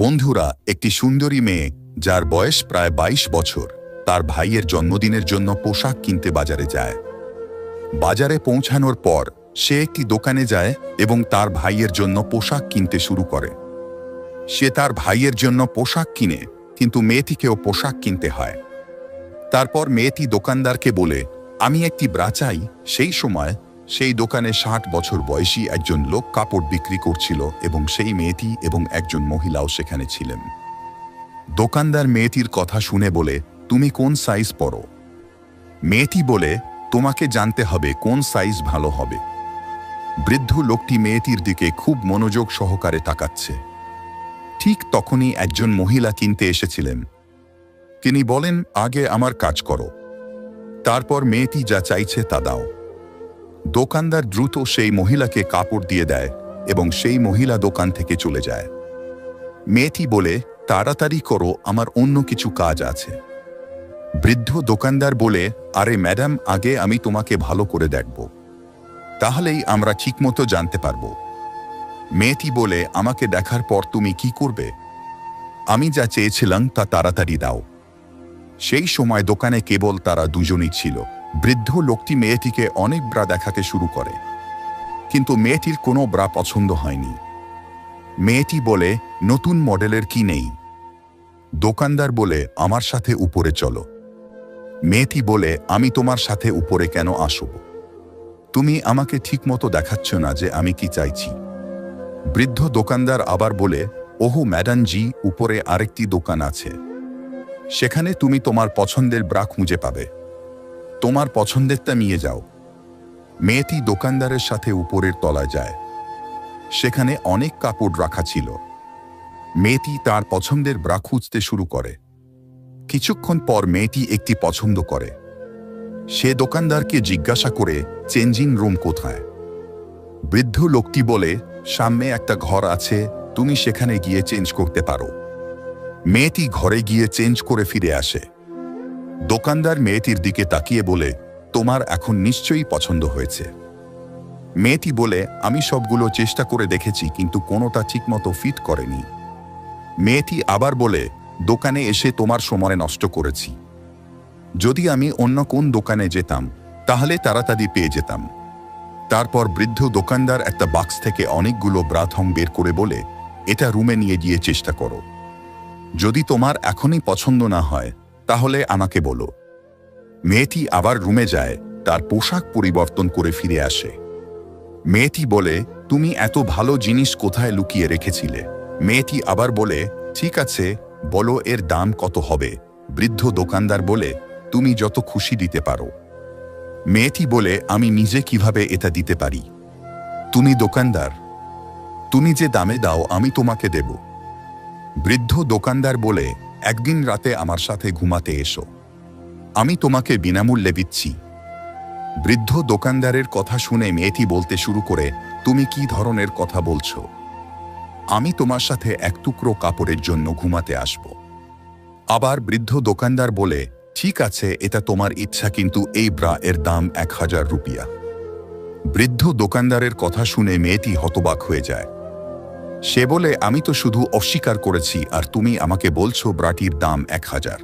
বন্ধুরা, একটি সুন্দরী মেয়ে যার বয়স প্রায় ২২ বছর তার ভাইয়ের জন্মদিনের জন্য পোশাক কিনতে বাজারে যায়। বাজারে পৌঁছানোর পর সে একটি দোকানে যায় এবং তার ভাইয়ের জন্য পোশাক কিনতে শুরু করে। সে তার ভাইয়ের জন্য পোশাক কিনে, কিন্তু মেয়েটিকেও পোশাক কিনতে হয়। তারপর মেয়েটি দোকানদারকে বলে, আমি একটি ব্রা চাই। সেই সময় সেই দোকানে ৬০ বছর বয়সী একজন লোক কাপড় বিক্রি করছিল এবং সেই মেয়েটি এবং একজন মহিলাও সেখানে ছিলেন। দোকানদার মেয়েটির কথা শুনে বলে, তুমি কোন সাইজ পরো? মেয়েটি বলে, তোমাকে জানতে হবে কোন সাইজ ভালো হবে। বৃদ্ধ লোকটি মেয়েটির দিকে খুব মনোযোগ সহকারে তাকাচ্ছে। ঠিক তখনই একজন মহিলা কিনতে এসেছিলেন। তিনি বলেন, আগে আমার কাজ করো, তারপর মেয়েটি যা চাইছে তা দাও। দোকানদার দ্রুত সেই মহিলাকে কাপড় দিয়ে দেয় এবং সেই মহিলা দোকান থেকে চলে যায়। মেয়েটি বলে, তাড়াতাড়ি করো, আমার অন্য কিছু কাজ আছে। বৃদ্ধ দোকানদার বলে, আরে ম্যাডাম, আগে আমি তোমাকে ভালো করে দেখব, তাহলেই আমরা ঠিকমতো জানতে পারব। মেয়েটি বলে, আমাকে দেখার পর তুমি কি করবে? আমি যা চেয়েছিলাম তা তাড়াতাড়ি দাও। সেই সময় দোকানে কেবল তারা দুজনই ছিল। বৃদ্ধ লোকটি মেয়েটিকে অনেক ব্রা দেখাতে শুরু করে, কিন্তু মেয়েটির কোনো ব্রা পছন্দ হয়নি। মেয়েটি বলে, নতুন মডেলের কি নেই? দোকানদার বলে, আমার সাথে উপরে চলো। মেয়েটি বলে, আমি তোমার সাথে উপরে কেন আসব? তুমি আমাকে ঠিকমতো দেখাচ্ছ না যে আমি কি চাইছি। বৃদ্ধ দোকানদার আবার বলে, ওহো ম্যাডাম জি, উপরে আরেকটি দোকান আছে, সেখানে তুমি তোমার পছন্দের ব্রা খুঁজে পাবে। তোমার পছন্দেরটা নিয়ে যাও। মেয়েটি দোকানদারের সাথে উপরের তলায় যায়। সেখানে অনেক কাপড় রাখা ছিল। মেয়েটি তার পছন্দের ব্রা খুঁজতে শুরু করে। কিছুক্ষণ পর মেয়েটি একটি পছন্দ করে। সে দোকানদারকে জিজ্ঞাসা করে, চেঞ্জিং রুম কোথায়? বৃদ্ধ লোকটি বলে, সামনে একটা ঘর আছে, তুমি সেখানে গিয়ে চেঞ্জ করতে পারো। মেয়েটি ঘরে গিয়ে চেঞ্জ করে ফিরে আসে। দোকানদার মেয়েটির দিকে তাকিয়ে বলে, তোমার এখন নিশ্চয়ই পছন্দ হয়েছে। মেয়েটি বলে, আমি সবগুলো চেষ্টা করে দেখেছি, কিন্তু কোনোটা ঠিকমতো ফিট করেনি। মেয়েটি আবার বলে, দোকানে এসে তোমার সময় নষ্ট করেছি। যদি আমি অন্য কোন দোকানে যেতাম তাহলে তাড়াতাড়ি পেয়ে যেতাম। তারপর বৃদ্ধ দোকানদার একটা বাক্স থেকে অনেকগুলো ব্রা থং বের করে বলে, এটা রুমে নিয়ে গিয়ে চেষ্টা করো। যদি তোমার এখনই পছন্দ না হয় তাহলে আমাকে বলো। মেয়েটি আবার রুমে যায়, তার পোশাক পরিবর্তন করে ফিরে আসে। মেয়েটি বলে, তুমি এত ভালো জিনিস কোথায় লুকিয়ে রেখেছিলে? মেয়েটি আবার বলে, ঠিক আছে, বলো এর দাম কত হবে? বৃদ্ধ দোকানদার বলে, তুমি যত খুশি দিতে পারো। মেয়েটি বলে, আমি নিজে কিভাবে এটা দিতে পারি? তুমি দোকানদার, তুমি যে দামে দাও আমি তোমাকে দেব। বৃদ্ধ দোকানদার বলে, একদিন রাতে আমার সাথে ঘুমাতে এসো, আমি তোমাকে বিনামূল্যে দিচ্ছি। বৃদ্ধ দোকানদারের কথা শুনে মেয়েটি বলতে শুরু করে, তুমি কি ধরনের কথা বলছো? আমি তোমার সাথে এক টুকরো কাপড়ের জন্য ঘুমাতে আসব। আবার বৃদ্ধ দোকানদার বলে, ঠিক আছে, এটা তোমার ইচ্ছা, কিন্তু এই ব্রা এর দাম ১,০০০ রুপিয়া। বৃদ্ধ দোকানদারের কথা শুনে মেয়েটি হতবাক হয়ে যায়। সে বলে, আমি তো শুধু অস্বীকার করেছি, আর তুমি আমাকে বলছো ব্রাটির দাম ১,০০০।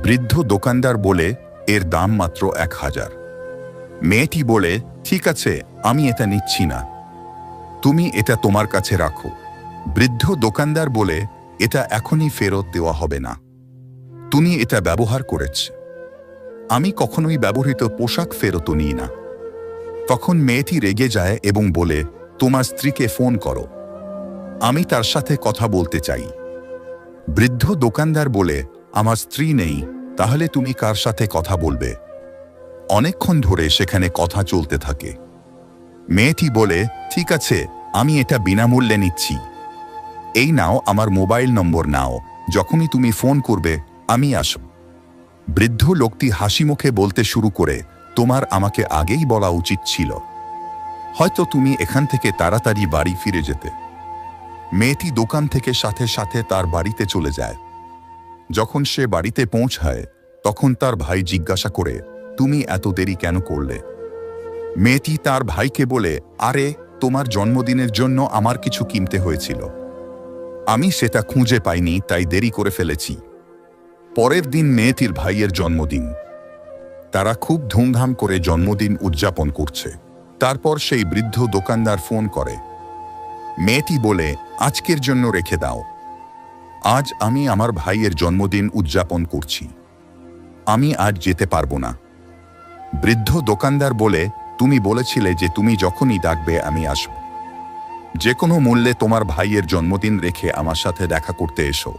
বৃদ্ধ দোকানদার বলে, এর দাম মাত্র ১,০০০। মেয়েটি বলে, ঠিক আছে, আমি এটা নিচ্ছি না, তুমি এটা তোমার কাছে রাখো। বৃদ্ধ দোকানদার বলে, এটা এখনই ফেরত দেওয়া হবে না, তুমি এটা ব্যবহার করেছ। আমি কখনোই ব্যবহৃত পোশাক ফেরত নিই না। তখন মেয়েটি রেগে যায় এবং বলে, তোমার স্ত্রীকে ফোন করো, আমি তার সাথে কথা বলতে চাই। বৃদ্ধ দোকানদার বলে, আমার স্ত্রী নেই, তাহলে তুমি কার সাথে কথা বলবে? অনেকক্ষণ ধরে সেখানে কথা চলতে থাকে। মেয়েটি বলে, ঠিক আছে, আমি এটা বিনামূল্যে নিচ্ছি, এই নাও আমার মোবাইল নম্বর নাও, যখনই তুমি ফোন করবে আমি আসব। বৃদ্ধ লোকটি হাসি মুখে বলতে শুরু করে, তোমার আমাকে আগেই বলা উচিত ছিল, হয়তো তুমি এখান থেকে তাড়াতাড়ি বাড়ি ফিরে যেতে। মেয়েটি দোকান থেকে সাথে সাথে তার বাড়িতে চলে যায়। যখন সে বাড়িতে পৌঁছায় তখন তার ভাই জিজ্ঞাসা করে, তুমি এত দেরি কেন করলে? মেয়েটি তার ভাইকে বলে, আরে তোমার জন্মদিনের জন্য আমার কিছু কিনতে হয়েছিল, আমি সেটা খুঁজে পাইনি, তাই দেরি করে ফেলেছি। পরের দিন মেয়েটির ভাইয়ের জন্মদিন। তারা খুব ধুমধাম করে জন্মদিন উদযাপন করছে। তারপর সেই বৃদ্ধ দোকানদার ফোন করে। মেয়েটি বলে, আজকের জন্য রেখে দাও, আজ আমি আমার ভাইয়ের জন্মদিন উদযাপন করছি, আমি আজ যেতে পারবো না। বৃদ্ধ দোকানদার বলে, তুমি বলেছিলে যে তুমি যখনই ডাকবে আমি আসব, যে কোনো মূল্যে তোমার ভাইয়ের জন্মদিন রেখে আমার সাথে দেখা করতে এসো।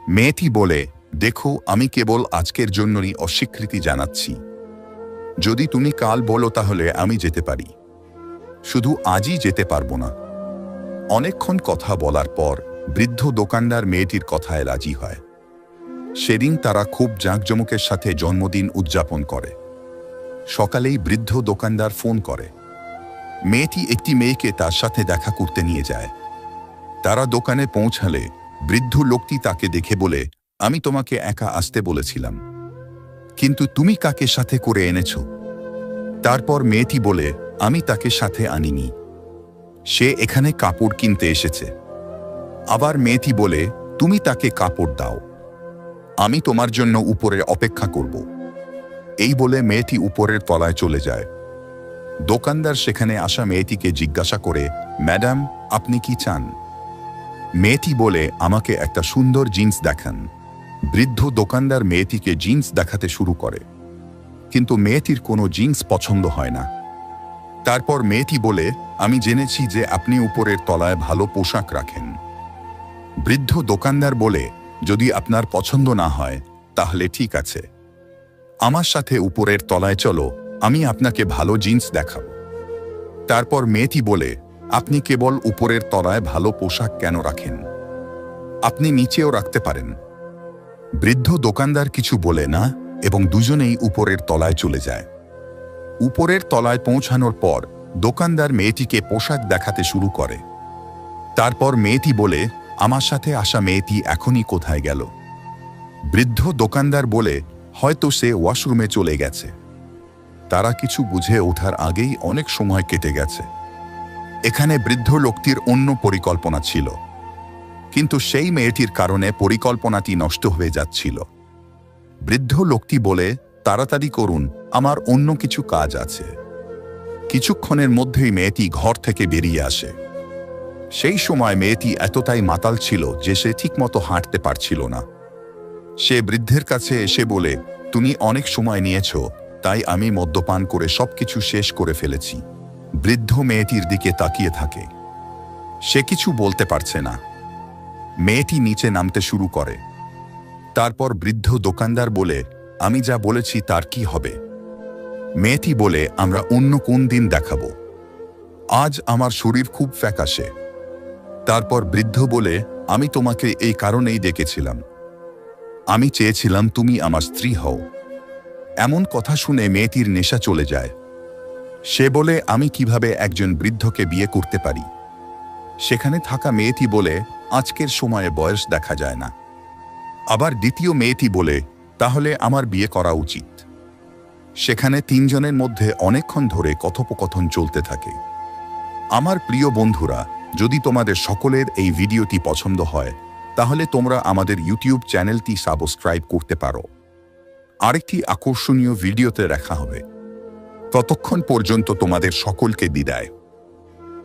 মেয়েটি বলে, দেখো, আমি কেবল আজকের জন্যই অস্বীকৃতি জানাচ্ছি, যদি তুমি কাল বলো তাহলে আমি যেতে পারি, শুধু আজই যেতে পারবো না। অনেকক্ষণ কথা বলার পর বৃদ্ধ দোকানদার মেয়েটির কথায় রাজি হয়। সেদিন তারা খুব জাঁকজমকের সাথে জন্মদিন উদযাপন করে। সকালেই বৃদ্ধ দোকানদার ফোন করে। মেয়েটি একটি মেয়েকে তার সাথে দেখা করতে নিয়ে যায়। তারা দোকানে পৌঁছালে বৃদ্ধ লোকটি তাকে দেখে বলে, আমি তোমাকে একা আসতে বলেছিলাম, কিন্তু তুমি কাকে সাথে করে এনেছ? তারপর মেয়েটি বলে, আমি তাকে সাথে আনিনি, সে এখানে কাপড় কিনতে এসেছে। আবার মেয়েটি বলে, তুমি তাকে কাপড় দাও, আমি তোমার জন্য উপরে অপেক্ষা করব। এই বলে মেয়েটি উপরের তলায় চলে যায়। দোকানদার সেখানে আসা মেয়েটিকে জিজ্ঞাসা করে, ম্যাডাম, আপনি কি চান? মেয়েটি বলে, আমাকে একটা সুন্দর জিন্স দেখান। বৃদ্ধ দোকানদার মেয়েটিকে জিন্স দেখাতে শুরু করে, কিন্তু মেয়েটির কোনো জিন্স পছন্দ হয় না। তারপর মেয়েটি বলে, আমি জেনেছি যে আপনি উপরের তলায় ভালো পোশাক রাখেন। বৃদ্ধ দোকানদার বলে, যদি আপনার পছন্দ না হয় তাহলে ঠিক আছে, আমার সাথে উপরের তলায় চলো, আমি আপনাকে ভালো জিন্স দেখাব। তারপর মেয়েটি বলে, আপনি কেবল উপরের তলায় ভালো পোশাক কেন রাখেন? আপনি নিচেও রাখতে পারেন। বৃদ্ধ দোকানদার কিছু বলে না এবং দুজনেই উপরের তলায় চলে যায়। উপরের তলায় পৌঁছানোর পর দোকানদার মেয়েটিকে পোশাক দেখাতে শুরু করে। তারপর মেয়েটি বলে, আমার সাথে আসা মেয়েটি এখনই কোথায় গেল? বৃদ্ধ দোকানদার বলে, হয়তো সে ওয়াশরুমে চলে গেছে। তারা কিছু বুঝে ওঠার আগেই অনেক সময় কেটে গেছে। এখানে বৃদ্ধ লোকটির অন্য পরিকল্পনা ছিল, কিন্তু সেই মেয়েটির কারণে পরিকল্পনাটি নষ্ট হয়ে যাচ্ছিল। বৃদ্ধ লোকটি বলে, তাড়াতাড়ি করুন, আমার অন্য কিছু কাজ আছে। কিছুক্ষণের মধ্যেই মেয়েটি ঘর থেকে বেরিয়ে আসে। সেই সময় মেয়েটি এতটাই মাতাল ছিল যে সে ঠিকমতো হাঁটতে পারছিল না। সে বৃদ্ধের কাছে এসে বলে, তুমি অনেক সময় নিয়েছ, তাই আমি মদ্যপান করে সবকিছু শেষ করে ফেলেছি। বৃদ্ধ মেয়েটির দিকে তাকিয়ে থাকে। সে কিছু বলতে পারছে না। মেয়েটি নিচে নামতে শুরু করে। তারপর বৃদ্ধ দোকানদার বলে, আমি যা বলেছি তার কি হবে? মেয়েটি বলে, আমরা অন্য কোন দিন দেখাবো, আজ আমার শরীর খুব ফ্যাকাশে। তারপর বৃদ্ধ বলে, আমি তোমাকে এই কারণেই ডেকেছিলাম, আমি চেয়েছিলাম তুমি আমার স্ত্রী হও। এমন কথা শুনে মেয়েটির নেশা চলে যায়। সে বলে, আমি কিভাবে একজন বৃদ্ধকে বিয়ে করতে পারি? সেখানে থাকা মেয়েটি বলে, আজকের সময়ে বয়স দেখা যায় না। আবার দ্বিতীয় মেয়েটি বলে, তাহলে আমার বিয়ে করা উচিত। সেখানে তিনজনের মধ্যে অনেকক্ষণ ধরে কথোপকথন চলতে থাকে। আমার প্রিয় বন্ধুরা, যদি তোমাদের সকলের এই ভিডিওটি পছন্দ হয় তাহলে তোমরা আমাদের ইউটিউব চ্যানেলটি সাবস্ক্রাইব করতে পারো। আরেকটি আকর্ষণীয় ভিডিওতে দেখা হবে। ততক্ষণ পর্যন্ত তোমাদের সকলকে বিদায়।